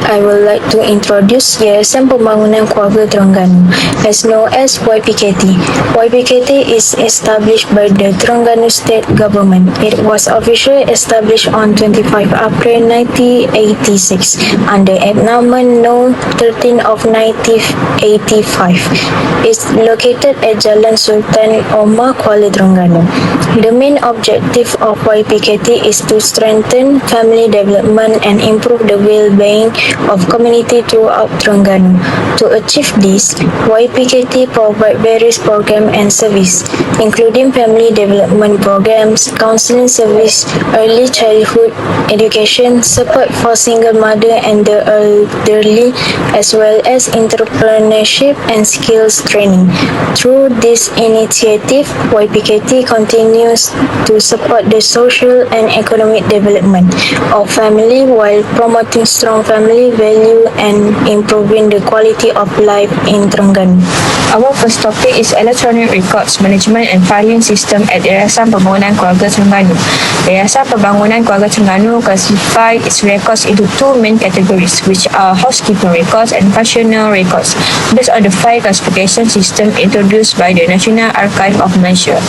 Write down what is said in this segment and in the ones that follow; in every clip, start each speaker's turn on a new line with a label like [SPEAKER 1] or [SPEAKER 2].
[SPEAKER 1] I would like to introduce Yayasan Pembangunan Keluarga Terengganu, as known as YPKT. YPKT is established by the Terengganu State Government. It was officially established on 25 April 1986 under Announcement No. 13 of 1985. It's located at Jalan Sultan Omar, Kuala Terengganu. The main objective of YPKT is to strengthen family development and improve the well-being of community throughout Terengganu. To achieve this, YPKT provide various programs and service, including family development programs, counseling service, early childhood education, support for single mother and the elderly, as well as entrepreneurship and skills training. Through this initiative, YPKT continues to support the social and economic development of family while promoting strong family value and improving the quality of life in Terengganu.
[SPEAKER 2] Our first topic is electronic records management and filing system at Yayasan Pembangunan Keluarga Terengganu. Yayasan Pembangunan Keluarga Terengganu classifies its records into two main categories, which are housekeeping records and functional records, based on the five classification system introduced by the National Archive of Malaysia.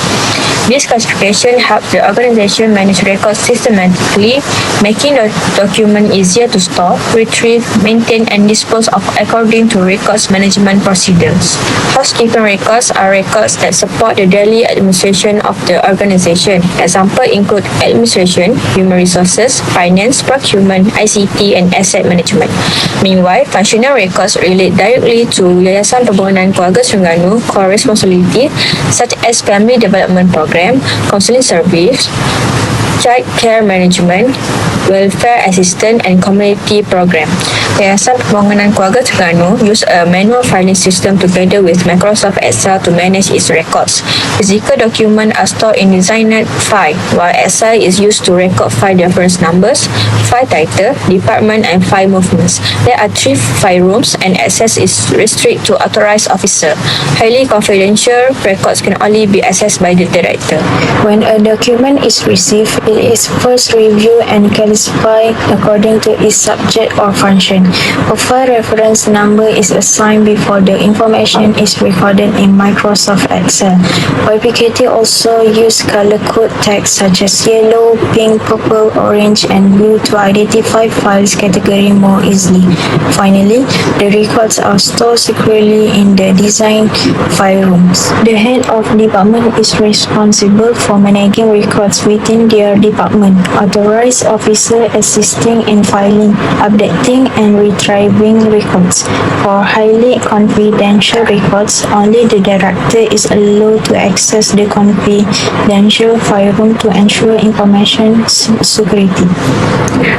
[SPEAKER 2] This classification helps the organization manage records systematically, making the document easier to store, retrieve, maintain, and dispose of according to records management procedures. Housekeeping records are records that support the daily administration of the organization. Examples include administration, human resources, finance, procurement, ICT, and asset management. Meanwhile, functional records relate directly to Yayasan Pembangunan Keluarga Terengganu core responsibility, such as family development program, counseling service, child care management, welfare assistance, and community program. Yayasan Pembangunan Keluarga Terengganu use a manual filing system together with Microsoft Excel to manage its records. Physical documents are stored in designated file, while Excel is used to record file reference numbers, file title, department, and file movements. There are 3 file rooms, and access is restricted to authorized officer. Highly confidential records can only be accessed by the director.
[SPEAKER 1] When a document is received, it is first reviewed and classified according to its subject or function. A file reference number is assigned before the information is recorded in Microsoft Excel. YPKT also use color code text such as yellow, pink, purple, orange, and blue to identify files category more easily. Finally, the records are stored securely in the designed file rooms. The head of department is responsible for managing records within their department. Authorized officer assisting in filing, updating, and retrieving records. For highly confidential records, only the director is allowed to access the confidential file room to ensure information security.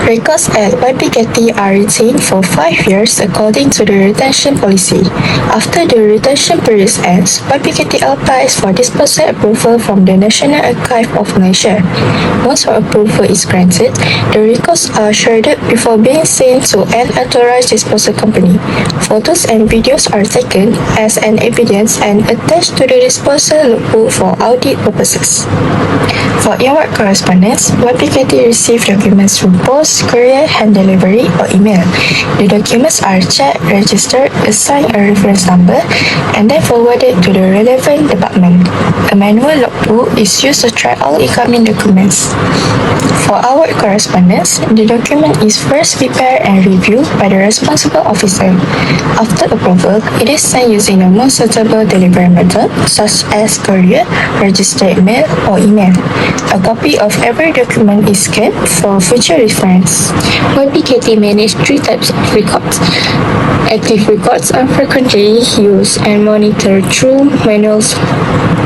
[SPEAKER 3] Records at YPKT are retained for 5 years according to the retention policy. After the retention period ends, YPKT applies for disposal approval from the National Archive of Malaysia. Once approval is granted, the records are shredded before being sent to an authorized disposal company. Photos and videos are taken as an evidence and attached to the disposal logbook for audit purposes. For inward correspondence, YPKT receives documents through post, courier, hand delivery, or email. The documents are checked, registered, assigned a reference number, and then forwarded to the relevant department. A manual logbook is used to track all incoming documents. For outward correspondence, the document is first prepared and reviewed by the responsible officer. After approval, it is sent using the most suitable delivery method, such as courier, registered mail, or email. A copy of every document is kept for future reference.
[SPEAKER 2] YPKT manage 3 types of records. Active records are frequently used and monitored through manuals,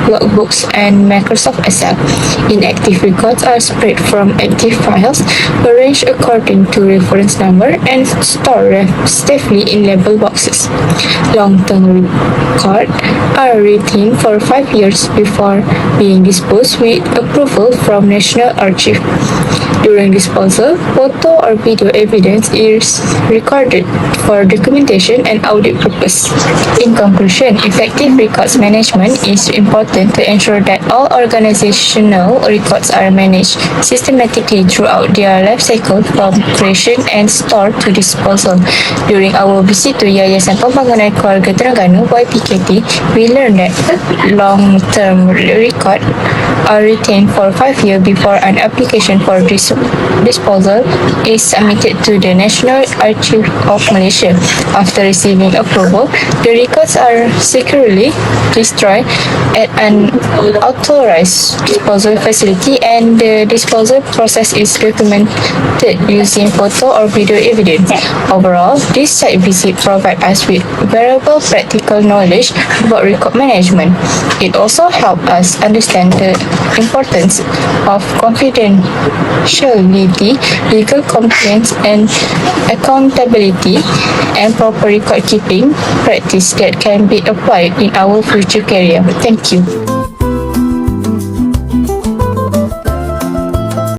[SPEAKER 2] logbooks, and Microsoft Excel. Inactive records are spread from active files, arranged according to reference number, and stored safely in label boxes. Long-term records are retained for 5 years before being disposed with approval from National Archive.
[SPEAKER 3] During disposal, photo or video evidence is recorded for documentation and audit purpose.
[SPEAKER 2] In conclusion, effective records management is important to ensure that all organizational records are managed systematically throughout their life cycle from creation and store to disposal. During our visit to Yayasan Pembangunan Keluarga Terengganu (YPKT), we learned that long-term record are retained for 5 years before an application for disposal is submitted to the National Archives of Malaysia. After receiving approval, the records are securely destroyed at an authorized disposal facility and the disposal process is documented using photo or video evidence. Overall, this site visit provides us with valuable practical knowledge about record management. It also helps us understand the importance of confidentiality, legal compliance, and accountability, and proper record keeping practice that can be applied in our future career. Thank you.